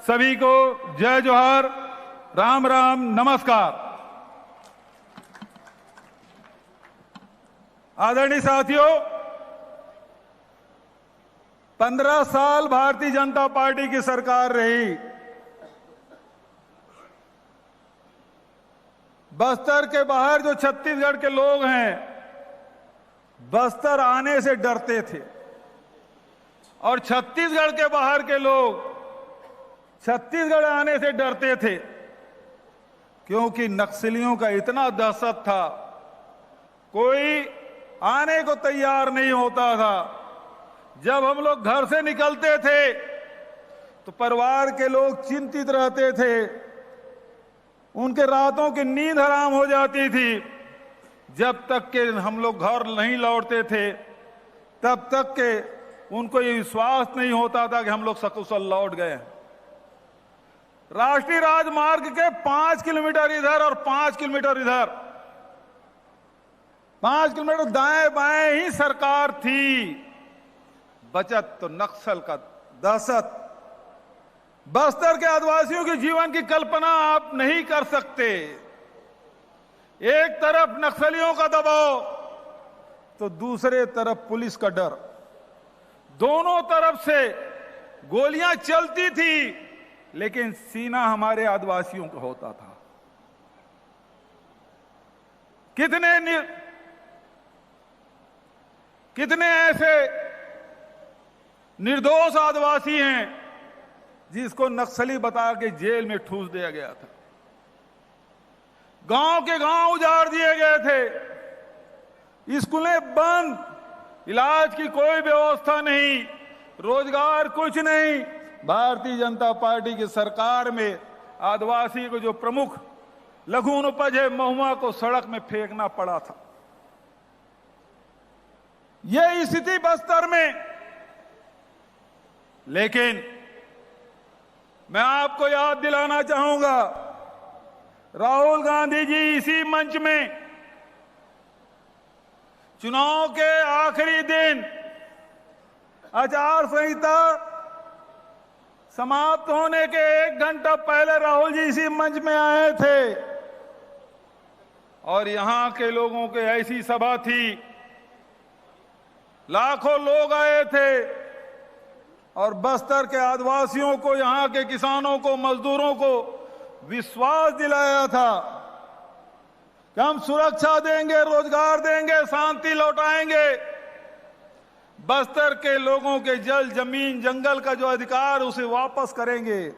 सभी को जय जोहार, राम राम, नमस्कार। आदरणीय साथियों, 15 साल भारतीय जनता पार्टी की सरकार रही। बस्तर के बाहर जो छत्तीसगढ़ के लोग हैं, बस्तर आने से डरते थे, और छत्तीसगढ़ के बाहर के लोग छत्तीसगढ़ आने से डरते थे, क्योंकि नक्सलियों का इतना दहशत था, कोई आने को तैयार नहीं होता था। जब हम लोग घर से निकलते थे तो परिवार के लोग चिंतित रहते थे, उनके रातों की नींद हराम हो जाती थी। जब तक के हम लोग घर नहीं लौटते थे, तब तक के उनको ये विश्वास नहीं होता था कि हम लोग सकुशल लौट गए। राष्ट्रीय राजमार्ग के 5 किलोमीटर इधर और 5 किलोमीटर इधर, 5 किलोमीटर दाएं बाएं ही सरकार थी। बचत तो नक्सल का दहशत। बस्तर के आदिवासियों के जीवन की कल्पना आप नहीं कर सकते। एक तरफ नक्सलियों का दबाव तो दूसरे तरफ पुलिस का डर। दोनों तरफ से गोलियां चलती थी, लेकिन सीना हमारे आदिवासियों का होता था। कितने ऐसे निर्दोष आदिवासी हैं जिसको नक्सली बता के जेल में ठूस दिया गया था। गांव के गांव उजाड़ दिए गए थे, स्कूलें बंद, इलाज की कोई व्यवस्था नहीं, रोजगार कुछ नहीं। भारतीय जनता पार्टी की सरकार में आदिवासी को जो प्रमुख लघु उपज है महुआ को सड़क में फेंकना पड़ा था। यह स्थिति बस्तर में। लेकिन मैं आपको याद दिलाना चाहूंगा, राहुल गांधी जी इसी मंच में चुनाव के आखिरी दिन आचार संहिता समाप्त होने के 1 घंटा पहले राहुल जी इसी मंच में आए थे, और यहां के लोगों की ऐसी सभा थी, लाखों लोग आए थे, और बस्तर के आदिवासियों को, यहां के किसानों को, मजदूरों को विश्वास दिलाया था कि हम सुरक्षा देंगे, रोजगार देंगे, शांति लौटाएंगे। बस्तर के लोगों के जल, जमीन, जंगल का जो अधिकार उसे वापस करेंगे।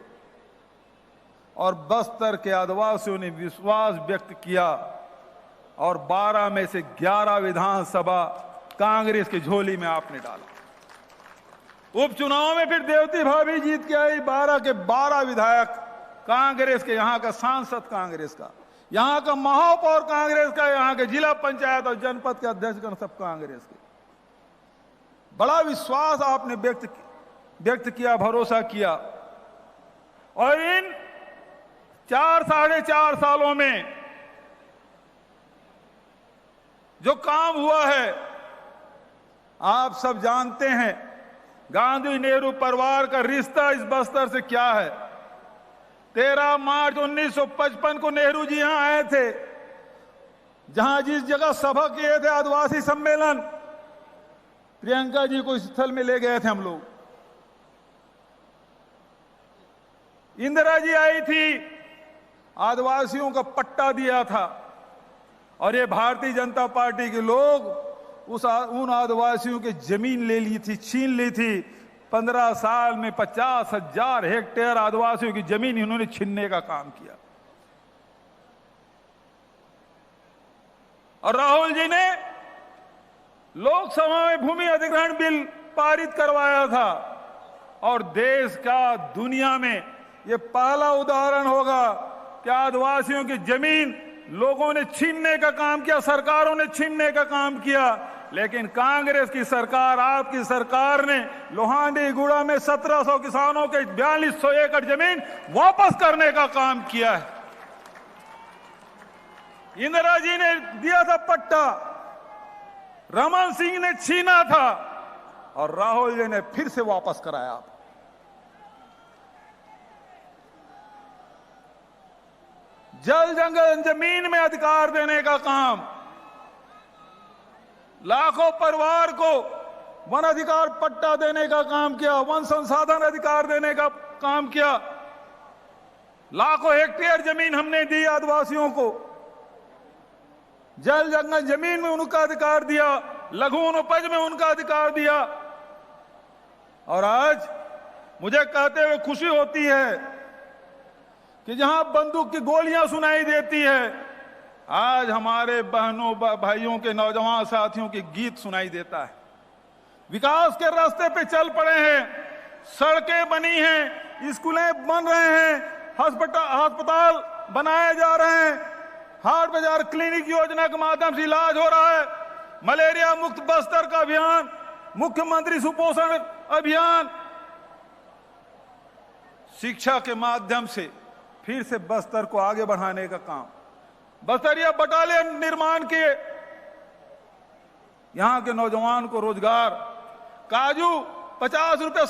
और बस्तर के आदिवासियों ने विश्वास व्यक्त किया, और 12 में से 11 विधानसभा कांग्रेस की झोली में आपने डाला। उपचुनाव में फिर देवती भाभी जीत के आई। 12 के 12 विधायक कांग्रेस के, यहां का सांसद कांग्रेस का, यहां का महापौर कांग्रेस का, यहां के जिला पंचायत और जनपद के अध्यक्षगण सब कांग्रेस के। बड़ा विश्वास आपने व्यक्त किया, भरोसा किया। और इन 4 साढ़े 4 सालों में जो काम हुआ है आप सब जानते हैं। गांधी नेहरू परिवार का रिश्ता इस बस्तर से क्या है। 13 मार्च 1955 को नेहरू जी यहां आए थे, जहां जिस जगह सभा किए थे आदिवासी सम्मेलन, प्रियंका जी को इस स्थल में ले गए थे हम लोग। इंदिरा जी आई थी, आदिवासियों का पट्टा दिया था, और ये भारतीय जनता पार्टी के लोग उन आदिवासियों की जमीन ले ली थी, छीन ली थी। 15 साल में 50,000 हेक्टेयर आदिवासियों की जमीन इन्होंने छीनने का काम किया। और राहुल जी ने लोकसभा में भूमि अधिग्रहण बिल पारित करवाया था, और देश का, दुनिया में यह पहला उदाहरण होगा कि आदिवासियों की जमीन लोगों ने छीनने का काम किया, सरकारों ने छीनने का काम किया। लेकिन कांग्रेस की सरकार, आपकी सरकार ने लोहांडी गुड़ा में 1700 किसानों के 4200 एकड़ जमीन वापस करने का काम किया है। इंदिरा जी ने दिया था पट्टा, रमन सिंह ने छीना था, और राहुल जी ने फिर से वापस कराया। जल जंगल जमीन में अधिकार देने का काम, लाखों परिवार को वन अधिकार पट्टा देने का काम किया, वन संसाधन अधिकार देने का काम किया, लाखों हेक्टेयर जमीन हमने दी आदिवासियों को, जल जंगल जमीन में उनका अधिकार दिया, लघु वनोपज में उनका अधिकार दिया। और आज मुझे कहते हुए खुशी होती है कि जहां बंदूक की गोलियां सुनाई देती है, आज हमारे बहनों भाइयों के नौजवान साथियों के गीत सुनाई देता है। विकास के रास्ते पे चल पड़े हैं, सड़कें बनी हैं, स्कूलें बन रहे हैं, अस्पताल बनाए जा रहे हैं, हाट बाजार क्लिनिक योजना के माध्यम से इलाज हो रहा है, मलेरिया मुक्त बस्तर का अभियान, मुख्यमंत्री सुपोषण अभियान, शिक्षा के माध्यम से फिर से बस्तर को आगे बढ़ाने का काम, बस्तरिया बटालियन निर्माण किए, यहां के नौजवान को रोजगार, काजू 50 रुपए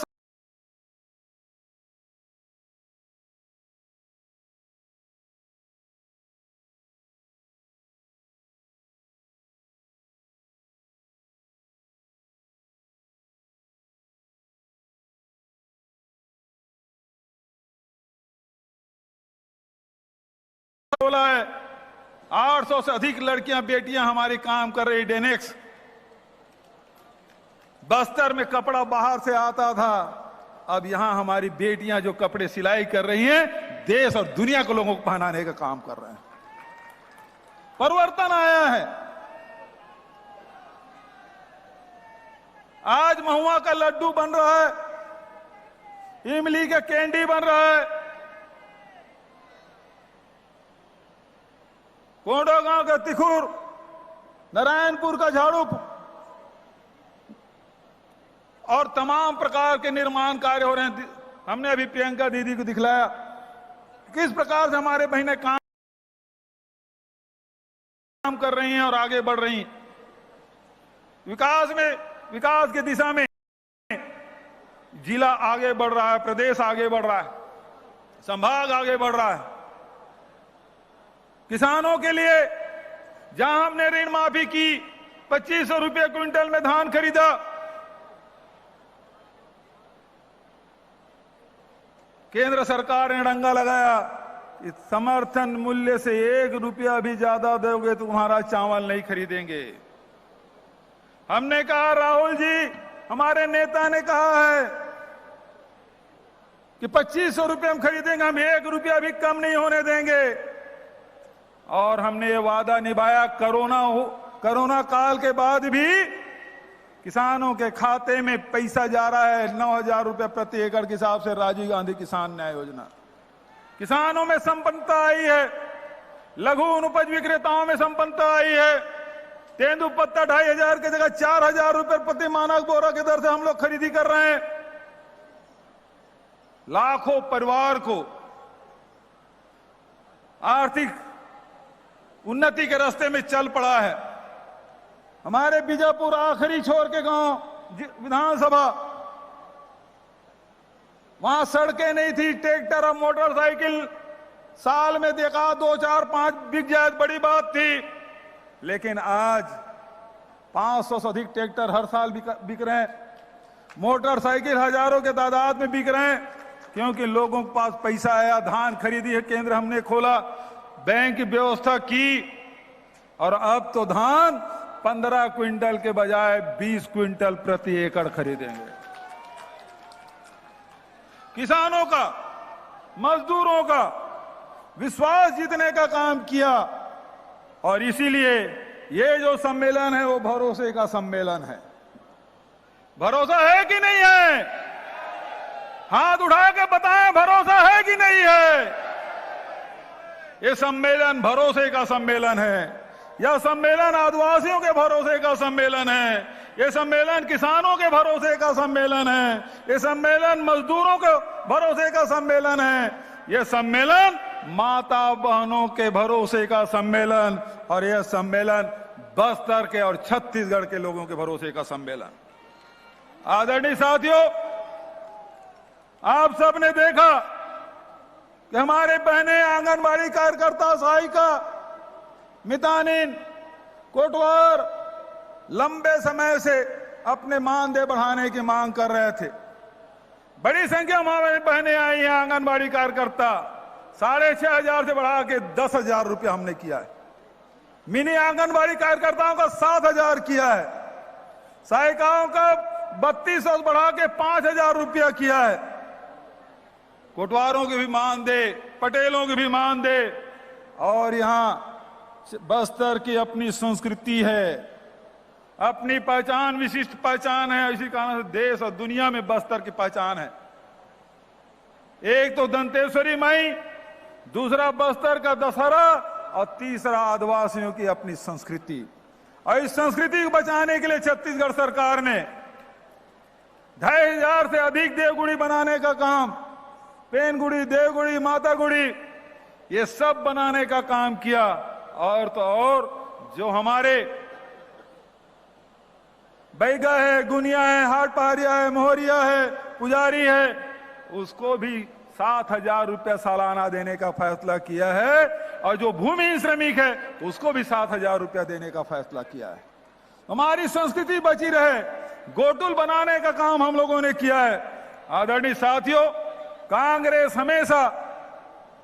बोला है। 800 से अधिक लड़कियां बेटियां हमारी काम कर रही। डेनेक्स बस्तर में कपड़ा बाहर से आता था, अब यहां हमारी बेटियां जो कपड़े सिलाई कर रही हैं, देश और दुनिया के लोगों को पहनाने का काम कर रहे हैं। परिवर्तन आया है। आज महुआ का लड्डू बन रहा है, इमली का कैंडी बन रहा है, कोंडो गांव का तिखुर, नारायणपुर का झाड़ू और तमाम प्रकार के निर्माण कार्य हो रहे हैं। हमने अभी प्रियंका दीदी को दिखलाया किस प्रकार से हमारे बहनें काम कर रही हैं और आगे बढ़ रही हैं। विकास की दिशा में जिला आगे बढ़ रहा है, प्रदेश आगे बढ़ रहा है, संभाग आगे बढ़ रहा है। किसानों के लिए जहां हमने ऋण माफी की, 2500 रुपये क्विंटल में धान खरीदा, केंद्र सरकार ने डंगा लगाया, इस समर्थन मूल्य से 1 रुपया भी ज्यादा दोगे तो तुम्हारा चावल नहीं खरीदेंगे। हमने कहा, राहुल जी हमारे नेता ने कहा है कि 2500 रुपये हम खरीदेंगे, हम 1 रुपया भी कम नहीं होने देंगे। और हमने ये वादा निभाया। कोरोना काल के बाद भी किसानों के खाते में पैसा जा रहा है 9,000 रुपये प्रति एकड़ के हिसाब से राजीव गांधी किसान न्याय योजना। किसानों में संपन्नता आई है, लघु उपज विक्रेताओं में संपन्नता आई है। तेंदुपत्ता 2,500 की जगह 4,000 रुपये प्रति मानक बोरा की दर से हम लोग खरीदी कर रहे हैं। लाखों परिवार को आर्थिक उन्नति के रास्ते में चल पड़ा है। हमारे बीजापुर आखिरी छोर के गांव विधानसभा, वहां सड़कें नहीं थी, ट्रैक्टर और मोटरसाइकिल साल में देखा 2, 4, 5 बिक जाए बड़ी बात थी। लेकिन आज 500 से अधिक ट्रैक्टर हर साल बिक रहे हैं, मोटरसाइकिल हजारों के तादाद में बिक रहे हैं, क्योंकि लोगों के पास पैसा आया, धान खरीदी है, केंद्र हमने खोला, बैंक की व्यवस्था की, और अब तो धान 15 क्विंटल के बजाय 20 क्विंटल प्रति एकड़ खरीदेंगे। किसानों का, मजदूरों का विश्वास जीतने का काम किया। और इसीलिए ये जो सम्मेलन है वो भरोसे का सम्मेलन है। भरोसा है कि नहीं है? हाथ उठा के बताएं, भरोसा है कि नहीं है? ये सम्मेलन भरोसे का सम्मेलन है। यह सम्मेलन आदिवासियों के भरोसे का सम्मेलन है। ये सम्मेलन किसानों के भरोसे का सम्मेलन है। ये सम्मेलन मजदूरों के भरोसे का सम्मेलन है। ये सम्मेलन माता बहनों के भरोसे का सम्मेलन, और यह सम्मेलन बस्तर के और छत्तीसगढ़ के लोगों के भरोसे का सम्मेलन। आदरणीय साथियों, आप सबने देखा कि हमारे बहनें आंगनबाड़ी कार्यकर्ता, सहायिका, मितानिन, कोटवार लंबे समय से अपने मानदेय बढ़ाने की मांग कर रहे थे। बड़ी संख्या में हमारी बहनें आई हैं आंगनबाड़ी कार्यकर्ता, 6,500 से बढ़ा के 10,000 रुपया हमने किया है। मिनी आंगनबाड़ी कार्यकर्ताओं का 7,000 किया है। सहायिकाओं का 3200 बढ़ा के 5,000 रुपया किया है। कोटवारों की भी मानदेय, पटेलों की भी मानदेय। और यहां बस्तर की अपनी संस्कृति है, अपनी पहचान, विशिष्ट पहचान है। इसी कारण से देश और दुनिया में बस्तर की पहचान है। एक तो दंतेश्वरी माई, दूसरा बस्तर का दशहरा और तीसरा आदिवासियों की अपनी संस्कृति। और इस संस्कृति को बचाने के लिए छत्तीसगढ़ सरकार ने 2,500 से अधिक देवगुड़ी बनाने का काम, पेनगुड़ी, देवगुड़ी, माता गुड़ी, ये सब बनाने का काम किया। और तो और जो हमारे बैगा है, गुनिया है, हाट पहाड़िया है, मोहरिया है, पुजारी है, उसको भी 7,000 रुपया सालाना देने का फैसला किया है। और जो भूमिहीन श्रमिक है उसको भी 7,000 रुपया देने का फैसला किया है। हमारी संस्कृति बची रहे, गोटुल बनाने का काम हम लोगों ने किया है। आदरणीय साथियों, कांग्रेस हमेशा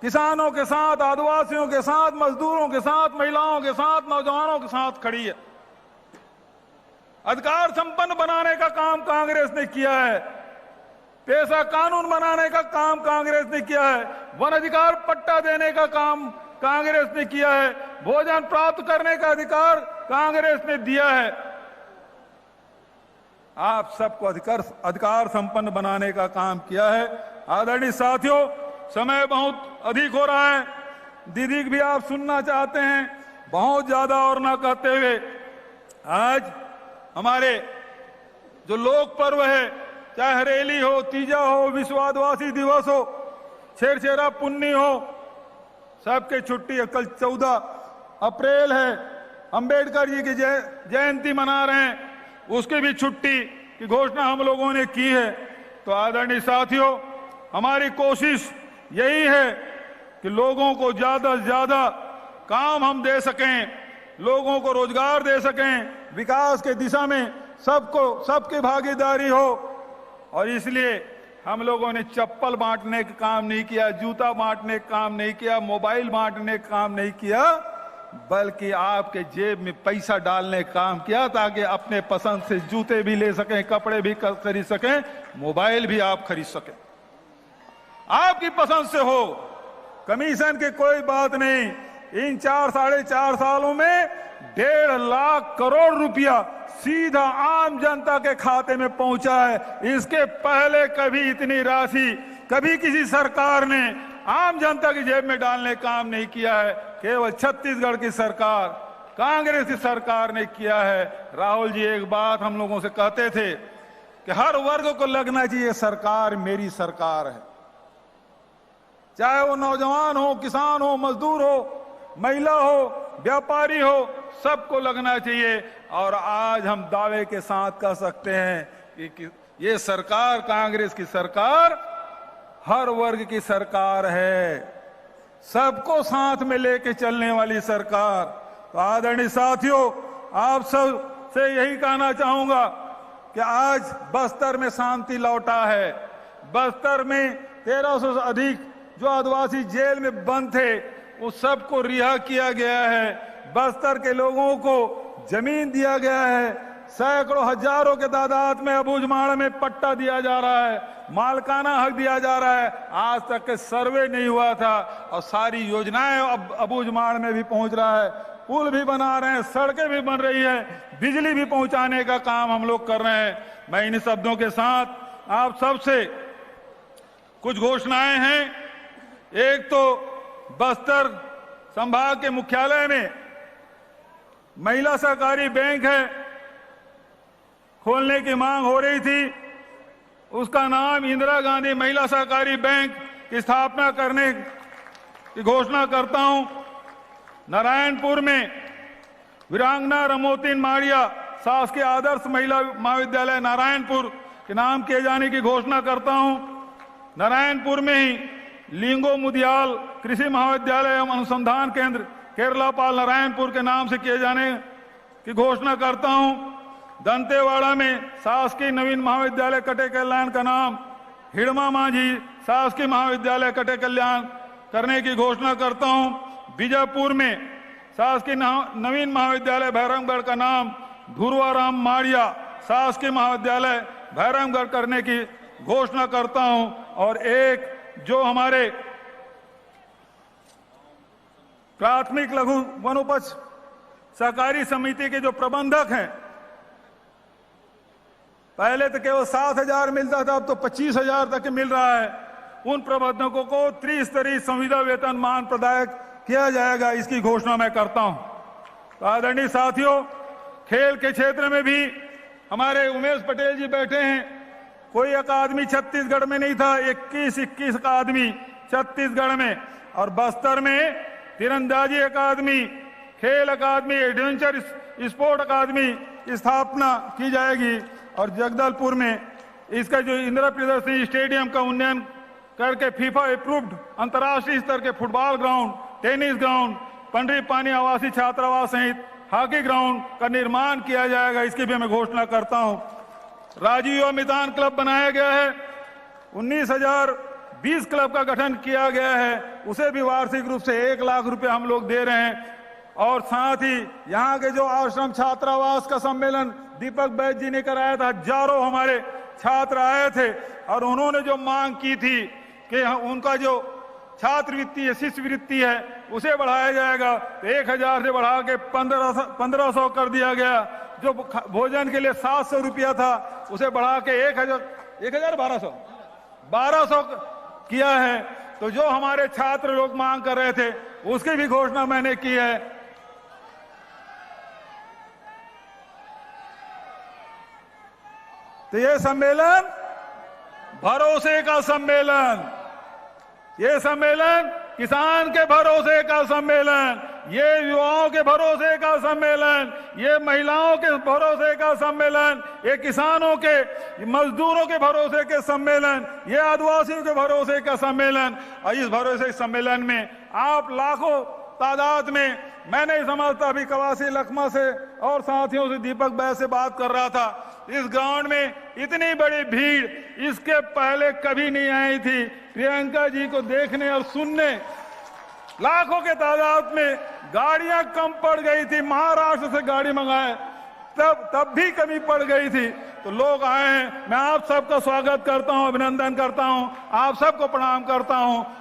किसानों के साथ, आदिवासियों के साथ, मजदूरों के साथ, महिलाओं के साथ, नौजवानों के साथ खड़ी है। अधिकार संपन्न बनाने का काम कांग्रेस ने किया है। पेशा कानून बनाने का काम कांग्रेस ने किया है। वन अधिकार पट्टा देने का काम कांग्रेस ने किया है। भोजन प्राप्त करने का अधिकार कांग्रेस ने दिया है। आप सबको अधिकार संपन्न बनाने का काम किया है। आदरणीय साथियों, समय बहुत अधिक हो रहा है। दीदी भी आप सुनना चाहते हैं, बहुत ज्यादा और ना कहते हुए, आज हमारे जो लोक पर्व है, चाहे हरेली हो, तीजा हो, विश्व आदिवासी दिवस हो, छेरछेरा पुन्नी हो, सबके छुट्टी है। कल 14 अप्रैल है, अंबेडकर जी की जयंती मना रहे हैं, उसकी भी छुट्टी की घोषणा हम लोगों ने की है। तो आदरणीय साथियों, हमारी कोशिश यही है कि लोगों को ज्यादा से ज्यादा काम हम दे सकें, लोगों को रोजगार दे सकें, विकास के दिशा में सबकी भागीदारी हो। और इसलिए हम लोगों ने चप्पल बांटने का काम नहीं किया, जूता बांटने का काम नहीं किया, मोबाइल बांटने का काम नहीं किया, बल्कि आपके जेब में पैसा डालने का काम किया, ताकि अपने पसंद से जूते भी ले सकें, कपड़े भी खरीद सकें, मोबाइल भी आप खरीद सकें, आपकी पसंद से हो। कमीशन की कोई बात नहीं। इन 4-4.5 सालों में 1.5 लाख करोड़ रुपया सीधा आम जनता के खाते में पहुंचा है। इसके पहले कभी इतनी राशि कभी किसी सरकार ने आम जनता की जेब में डालने का काम नहीं किया है। केवल छत्तीसगढ़ की सरकार, कांग्रेस की सरकार ने किया है। राहुल जी एक बात हम लोगों से कहते थे कि हर वर्ग को लगना चाहिए सरकार मेरी सरकार है, चाहे वो नौजवान हो, किसान हो, मजदूर हो, महिला हो, व्यापारी हो, सबको लगना चाहिए। और आज हम दावे के साथ कह सकते हैं कि ये सरकार, कांग्रेस की सरकार, हर वर्ग की सरकार है, सबको साथ में लेके चलने वाली सरकार। तो आदरणीय साथियों, आप सब से यही कहना चाहूंगा कि आज बस्तर में शांति लौटा है। बस्तर में 1300 से अधिक जो आदिवासी जेल में बंद थे, वो सबको रिहा किया गया है। बस्तर के लोगों को जमीन दिया गया है। सैकड़ों हजारों के तादाद में अबूझमाड़ में पट्टा दिया जा रहा है, मालकाना हक दिया जा रहा है। आज तक के सर्वे नहीं हुआ था और सारी योजनाएं अब अबूझमाड़ में भी पहुंच रहा है। पुल भी बना रहे हैं, सड़कें भी बन रही है, बिजली भी पहुंचाने का काम हम लोग कर रहे हैं। मैं इन शब्दों के साथ आप सबसे कुछ घोषणाएं हैं। एक तो बस्तर संभाग के मुख्यालय में महिला सहकारी बैंक है, खोलने की मांग हो रही थी। उसका नाम इंदिरा गांधी महिला सहकारी बैंक की स्थापना करने की घोषणा करता हूं। नारायणपुर में वीरांगना रमोतिन मारिया शासकीय आदर्श महिला महाविद्यालय नारायणपुर के नाम किए जाने की घोषणा करता हूं। नारायणपुर में ही लिंगो मुदियाल कृषि महाविद्यालय एवं अनुसंधान केंद्र केरलापाल नारायणपुर के नाम से किए जाने की घोषणा करता हूं। दंतेवाड़ा में शासकीय नवीन महाविद्यालय कटे कल्याण का नाम हिड़मा मांझी शासकीय महाविद्यालय कटे कल्याण करने की घोषणा करता हूं। बीजापुर में शासकीय नवीन महाविद्यालय भैरमगढ़ का नाम धुरवाराम माड़िया शासकीय महाविद्यालय भैरमगढ़ करने की घोषणा करता हूं। और एक जो हमारे प्राथमिक लघु वनोपज सहकारी समिति के जो प्रबंधक हैं, पहले तो केवल 7,000 मिलता था, अब तो 25,000 तक मिल रहा है। उन प्रबंधकों को त्रिस्तरीय संविदा वेतन मान प्रदान किया जाएगा, इसकी घोषणा मैं करता हूं। तो आदरणीय साथियों, खेल के क्षेत्र में भी हमारे उमेश पटेल जी बैठे हैं। कोई अकादमी छत्तीसगढ़ में नहीं था, 21 अकादमी छत्तीसगढ़ में, और बस्तर में तीरंदाजी अकादमी, खेल अकादमी, एडवेंचर स्पोर्ट अकादमी स्थापना की जाएगी। और जगदलपुर में इसका जो इंदिरा प्रियदर्शनी स्टेडियम का उन्नयन करके फीफा अप्रूव्ड अंतर्राष्ट्रीय स्तर के football ground, tennis ground, Pandri Pani आवासीय छात्रावास सहित हॉकी ग्राउंड का निर्माण किया जाएगा, इसकी भी मैं घोषणा करता हूं। राजीव युवा मैदान क्लब बनाया गया है, 19,020 क्लब का गठन किया गया है, उसे भी वार्षिक रूप से 1 लाख रुपए हम लोग दे रहे हैं। और साथ ही यहाँ के जो आश्रम छात्रावास का सम्मेलन दीपक बैद जी ने कराया था, हजारों हमारे छात्र आए थे और उन्होंने जो मांग की थी कि उनका जो छात्रवृत्ति है, शिष्यवृत्ति है, उसे बढ़ाया जाएगा। तो 1,000 से बढ़ा के 1500 कर दिया गया। जो भोजन के लिए 700 रुपया था, उसे बढ़ा के 1200 किया है। तो जो हमारे छात्र लोग मांग कर रहे थे, उसकी भी घोषणा मैंने की है। तो ये सम्मेलन भरोसे का सम्मेलन, ये सम्मेलन किसान के भरोसे का सम्मेलन, ये युवाओं के भरोसे का सम्मेलन, ये महिलाओं के भरोसे का सम्मेलन, ये किसानों के, मजदूरों के भरोसे के सम्मेलन, ये आदिवासियों के भरोसे का सम्मेलन। और इस भरोसे सम्मेलन में आप लाखों तादाद में, मैं नहीं समझता, अभी कवासी लखमा से और साथियों से दीपक बैद से बात कर रहा था, इस ग्राउंड में इतनी बड़ी भीड़ इसके पहले कभी नहीं आई थी। प्रियंका जी को देखने और सुनने लाखों के तादाद में गाड़ियां कम पड़ गई थी, महाराष्ट्र से गाड़ी मंगाए तब भी कमी पड़ गई थी। तो लोग आए हैं, मैं आप सबका स्वागत करता हूं, अभिनंदन करता हूं, आप सबको प्रणाम करता हूं।